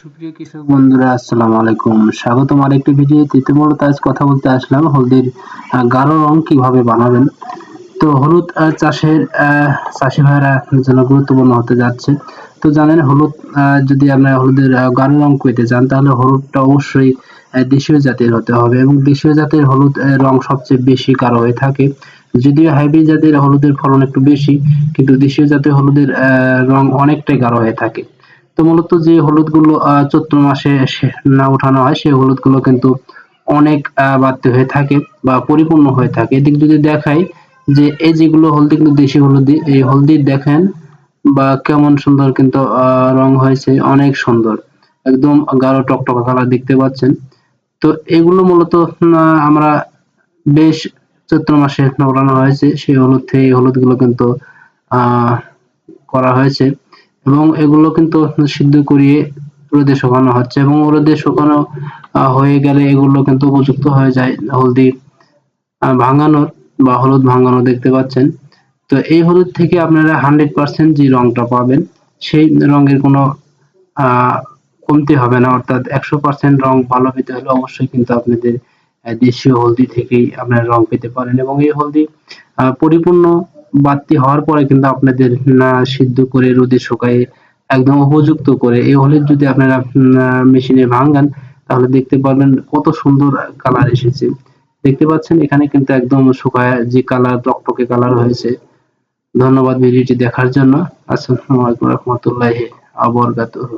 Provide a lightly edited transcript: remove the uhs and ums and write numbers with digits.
সুপ্রিয় কৃষক বন্ধুরা, আসসালামু আলাইকুম। স্বাগতম আরেকটি ভিডিওতে। মূলত আজ কথা বলতে আসলাম হলদির গাঢ় রং কিভাবে বানাবেন। তো হলুদ চাষের চাষি ভাইরা জন্য গুরুত্বপূর্ণ হতে যাচ্ছে। তো জানেন, হলুদ যদি আপনার হলুদের গাঢ় রং পেতে চান, তাহলে হলুদটা অবশ্যই দেশীয় জাতের হতে হবে, এবং দেশীয় জাতের হলুদ রং সবচেয়ে বেশি গাঢ় হয়ে থাকে। যদিও হাইব্রিড জাতের হলুদের ফলন একটু বেশি, কিন্তু দেশীয় জাতের হলুদের রং অনেকটাই গাঢ় হয়ে থাকে। তো মূলত যে হলুদগুলো চৈত্র মাসে না ওঠানো হয়, সেই হলুদগুলো কিন্তু অনেক বাড়তি হয়ে থাকে বা পরিপূর্ণ হয়ে থাকে। এদিক যদি দেখাই যে এই যেগুলো হলদি কিন্তু দেশি হলদি, এই হলদি দেখেন বা কেমন সুন্দর কিন্তু রং হয়েছে, অনেক সুন্দর, একদম গাঢ় টকটকা কালার দেখতে পাচ্ছেন। তো এগুলো মূলত আমরা বেশ চৈত্র মাসে ওঠানো হয়েছে, সেই হলুদ থেকে এই হলুদগুলো কিন্তু আহ করা হয়েছে, এবং এগুলো কিন্তু সিদ্ধ করিয়ে রোদে শুকানো হচ্ছে, এবং রোদে শুকানো হয়ে গেলে এগুলো কিন্তু উপযুক্ত হয়ে যায় হলদি ভাঙানোর বা হলুদ ভাঙানো, দেখতে পাচ্ছেন। তো এই হলুদ থেকে আপনারা 100% যে রংটা পাবেন, সেই রঙের কোনো আহ কমতি হবে না। অর্থাৎ 100% রং ভালো পেতে হলে অবশ্যই কিন্তু আপনাদের দেশীয় হলদি থেকেই আপনারা রং পেতে পারেন। এবং এই হলদি পরিপূর্ণ বাড়তি হওয়ার পরে কিন্তু আপনাদের না সিদ্ধ করে রোদে শুকায়ে একদম উপযুক্ত করে এই হলুদ যদি আপনারা মেশিনে ভাঙান, তাহলে দেখতে পারবেন কত সুন্দর কালার এসেছে। দেখতে পাচ্ছেন এখানে কিন্তু একদম শুকায় যে কালার, টকটকে কালার হয়েছে। ধন্যবাদ ভিডিওটি দেখার জন্য। আসসালামু আলাইকুম রহমতুল্লাহি ওয়া বারাকাতুহু।